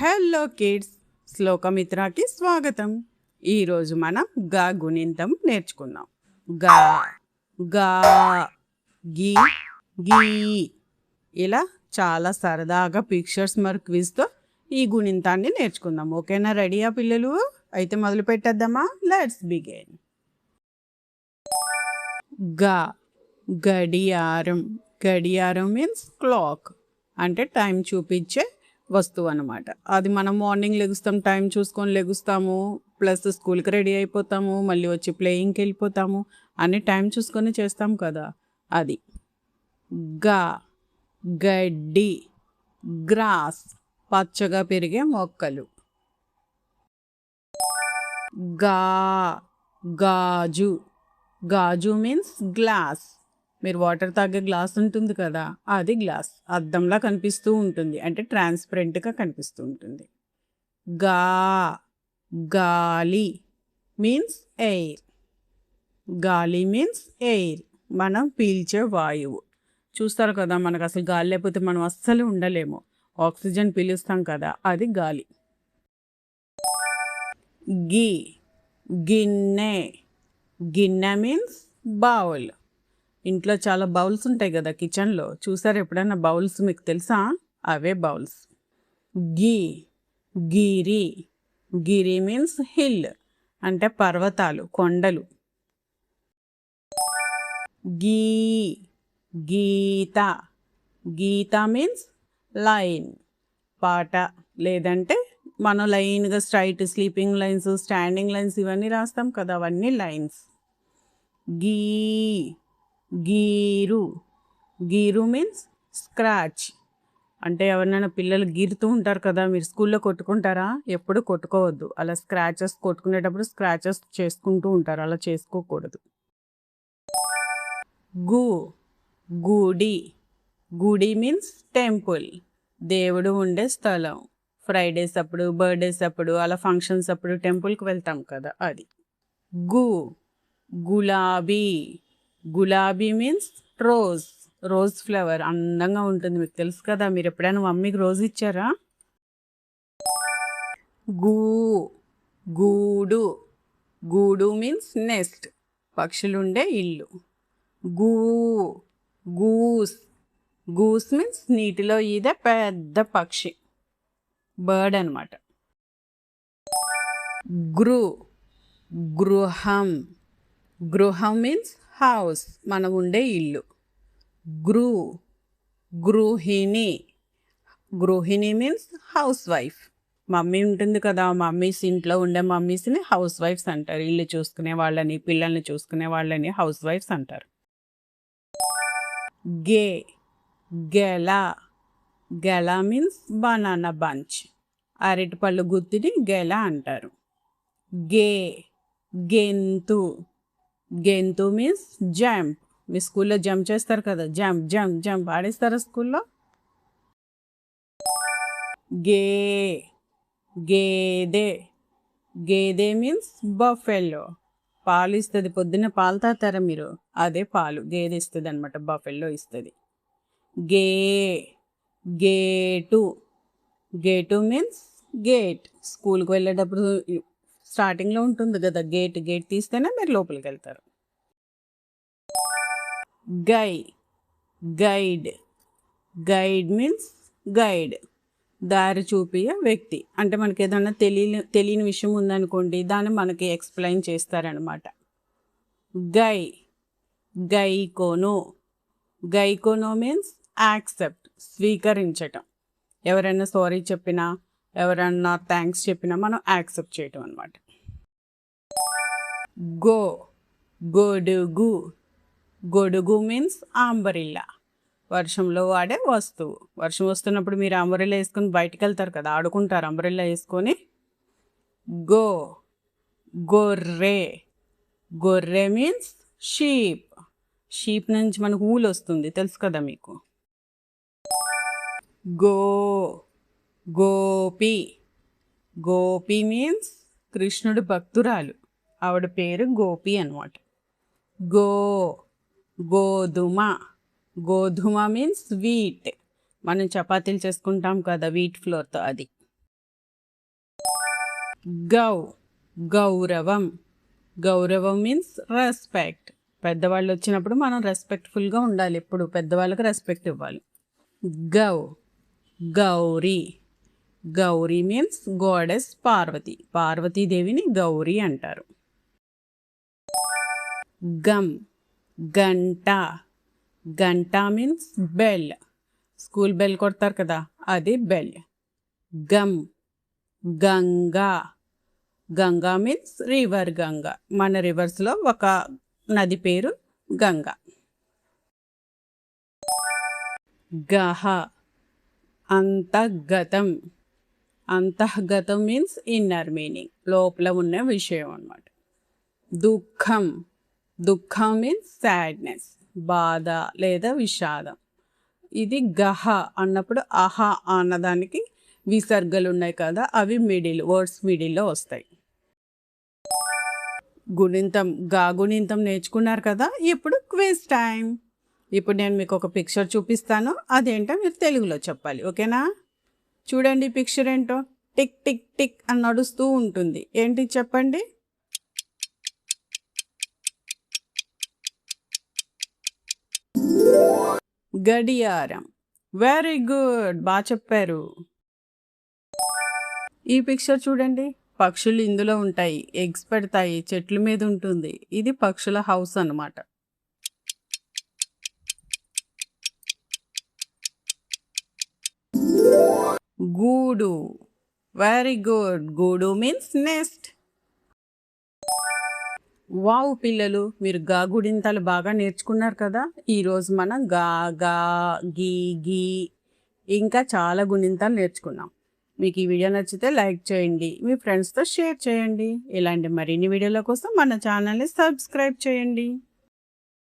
Hello kids, శ్లోకమిత్రకి స్వాగతం. ఈరోజు మనం గా గుణింతం నేర్చుకుందాం. గా గా గి గీ. ఇలా చాలా సరదాగా పిక్చర్స్ మరి క్విజ్తో ఈ గుణింతాన్ని నేర్చుకుందాం. ఓకేనా? రెడీయా పిల్లలు? అయితే మొదలు పెట్టేద్దామా? Let's begin. గా గడియారం. గడియారం మీన్స్ క్లాక్, అంటే టైం చూపించే వస్తువు అనమాట. అది మనం మార్నింగ్ లెగుస్తాం, టైం చూసుకొని లెగుస్తాము, ప్లస్ స్కూల్కి రెడీ అయిపోతాము, మళ్ళీ వచ్చి ప్లేయింగ్కి వెళ్ళిపోతాము, అన్ని టైం చూసుకొని చేస్తాం కదా, అది. గా గడ్డి, గ్రాస్, పచ్చగా పెరిగే మొక్కలు. గా గాజు. గాజు మీన్స్ గ్లాస్. మీరు వాటర్ తాగే గ్లాస్ ఉంటుంది కదా, అది గ్లాస్. అద్దంలా కనిపిస్తూ ఉంటుంది, అంటే ట్రాన్స్పరెంట్గా కనిపిస్తూ ఉంటుంది. గా గాలి మీన్స్ ఎయిర్. గాలి మీన్స్ ఎయిర్, మనం పీల్చే వాయువు. చూస్తారు కదా, మనకు అసలు గాలి లేకపోతే మనం అస్సలు ఉండలేము. ఆక్సిజన్ పీలుస్తాం కదా, అది గాలి. గి గిన్నె. గిన్నె మీన్స్ బౌల్. ఇంట్లో చాలా బౌల్స్ ఉంటాయి కదా కిచెన్లో. చూసారు ఎప్పుడైనా బౌల్స్? మీకు తెలుసా? అవే బౌల్స్. గి గిరి. గిరి మీన్స్ హిల్, అంటే పర్వతాలు, కొండలు. గీ గీత. గీత మీన్స్ లైన్, పాట, లేదంటే మనం లైన్గా straight sleeping lines, standing lines ఇవన్నీ రాస్తాం కదా, అవన్నీ లైన్స్. గీ గీరు. గీరు మీన్స్ స్క్రాచ్, అంటే ఎవరినైనా పిల్లలు గీరుతూ ఉంటారు కదా, మీరు స్కూల్లో కొట్టుకుంటారా? ఎప్పుడు కొట్టుకోవద్దు. అలా స్క్రాచెస్ కొట్టుకునేటప్పుడు స్క్రాచెస్ చేసుకుంటూ ఉంటారు, అలా చేసుకోకూడదు. గు గుడి. గుడి మీన్స్ టెంపుల్, దేవుడు ఉండే స్థలం. ఫ్రైడేస్ అప్పుడు, బర్త్డేస్ అప్పుడు, అలా ఫంక్షన్స్ అప్పుడు టెంపుల్కి వెళ్తాం కదా, అది. గు గులాబీ. గులాబీ మీన్స్ రోజ్. రోజ్ ఫ్లవర్ అందంగా ఉంటుంది, మీకు తెలుసు కదా. మీరు ఎప్పుడైనా మమ్మీకి రోజ్ ఇచ్చారా? గూ గూడు. గూడు మీన్స్ నెస్ట్, పక్షులుండే ఇల్లు. గూ గూస్. గూస్ మీన్స్ నీటిలో ఈదే పెద్ద పక్షి, బర్డ్ అనమాట. గృ గృహం. గృహం మీన్స్ హౌస్, మనం ఉండే ఇల్లు. గృ గృహిణి. గృహిణి మీన్స్ హౌస్ వైఫ్. మమ్మీ ఉంటుంది కదా, మమ్మీస్, ఇంట్లో ఉండే మమ్మీస్ని హౌస్ వైఫ్స్ అంటారు. ఇల్లు చూసుకునే వాళ్ళని, పిల్లల్ని చూసుకునే వాళ్ళని హౌస్ వైఫ్స్ అంటారు. గే గెల. గెల మీన్స్ బనానా బంచ్, అరటిపళ్ళు గుత్తిని గెల అంటారు. గే గెంతు. గెంతు మీన్స్ జంప్. మీ స్కూల్లో జంప్ చేస్తారు కదా, జంప్ జంప్ జంప్ ఆడిస్తారా స్కూల్లో? గే గేదె. గేదె మీన్స్ బఫెల్లో, పాలు ఇస్తుంది. పొద్దున్న పాలు తాతారా మీరు? అదే పాలు గేదె ఇస్తుంది అనమాట, బఫెల్లో ఇస్తుంది. గే గేటు. Gate means gate. స్కూల్కి వెళ్ళేటప్పుడు స్టార్టింగ్లో ఉంటుంది కదా గేట్, గేట్ తీస్తేనే మీరు లోపలికి వెళ్తారు. గై గైడ్. గైడ్ మీన్స్ గైడ్, దారి చూపియ వ్యక్తి. అంటే మనకి ఏదైనా తెలియని విషయం ఉందనుకోండి, దాన్ని మనకి ఎక్స్ప్లెయిన్ చేస్తారనమాట. గై గైకోను. గైకోను మీన్స్ యాక్సెప్ట్, స్వీకరించటం. ఎవరైనా సారీ చెప్పినా, ఎవరైనా థ్యాంక్స్ చెప్పినా మనం యాక్సెప్ట్ చేయటం అనమాట. గో గొడుగు. గొడుగు మీన్స్ అంబరిల్లా, వర్షంలో వాడే వస్తువు. వర్షం వస్తున్నప్పుడు మీరు అంబరిల్లా వేసుకొని బయటకు వెళ్తారు కదా, ఆడుకుంటారు అంబరిల్లా వేసుకొని. గో గొర్రె. గొర్రె మీన్స్ షీప్. షీప్ నుంచి మనకు ఊలు వస్తుంది, తెలుసు కదా మీకు. గో గోపి. గోపి మీన్స్ కృష్ణుడు భక్తురాలు, ఆవిడ పేరు గోపి అనమాట. గో గోధుమ. గోధుమ మీన్స్ వీట్, మనం చపాతీలు చేసుకుంటాం కదా వీట్ ఫ్లోర్తో, అది. గౌ గౌరవం. గౌరవం మీన్స్ రెస్పెక్ట్. పెద్దవాళ్ళు వచ్చినప్పుడు మనం రెస్పెక్ట్ఫుల్గా ఉండాలి, ఎప్పుడు పెద్దవాళ్ళకి రెస్పెక్ట్ ఇవ్వాలి. గౌ గౌరీ. Gauri means goddess Parvati. పార్వతీదేవిని గౌరీ అంటారు. గమ్ గంట. గంట మీన్స్ బెల్. స్కూల్ బెల్ కొడతారు కదా, అది బెల్. గమ్ గంగా. Ganga means river Ganga. మన రివర్స్లో ఒక నది పేరు గంగా. గహ అంతర్గతం. అంతర్గతం మీన్స్ ఇన్నర్ మీనింగ్, లోపల ఉన్న విషయం అన్నమాట. దుఃఖం. దుఃఖం మీన్స్ సాడ్నెస్, బాధ లేదా విషాదం. ఇది గహ అన్నప్పుడు అహ అన్నదానికి విసర్గలు ఉన్నాయి కదా, అవి వర్డ్స్ మిడిల్లో వస్తాయి. గుణింతం. గా గుణింతం నేర్చుకున్నారు కదా, ఇప్పుడు క్విజ్ టైం. ఇప్పుడు నేను మీకు ఒక పిక్చర్ చూపిస్తాను, అదేంటో మీరు తెలుగులో చెప్పాలి, ఓకేనా? చూడండి పిక్చర్ ఏంటో. టిక్ టిక్ టిక్ అని నడుస్తూ ఉంటుంది. ఏంటి చెప్పండి? గడియారం. వెరీ గుడ్, బాగా చెప్పారు. ఈ పిక్చర్ చూడండి. పక్షులు ఇందులో ఉంటాయి, ఎగ్స్ పెడతాయి, చెట్ల మీద ఉంటుంది. ఇది పక్షుల హౌస్ అన్నమాట. గూడు. వెరీ గుడ్, గూడు మీన్స్ నెస్ట్. వావ్ పిల్లలు, మీరు గా గుడింతాలు బాగా నేర్చుకున్నారు కదా. ఈరోజు మనం గా గా గీ గీ ఇంకా చాలా గుణింతాలు నేర్చుకున్నాం. మీకు ఈ వీడియో నచ్చితే లైక్ చేయండి, మీ ఫ్రెండ్స్తో షేర్ చేయండి. ఇలాంటి మరిన్ని వీడియోల కోసం మన ఛానల్ని సబ్స్క్రైబ్ చేయండి.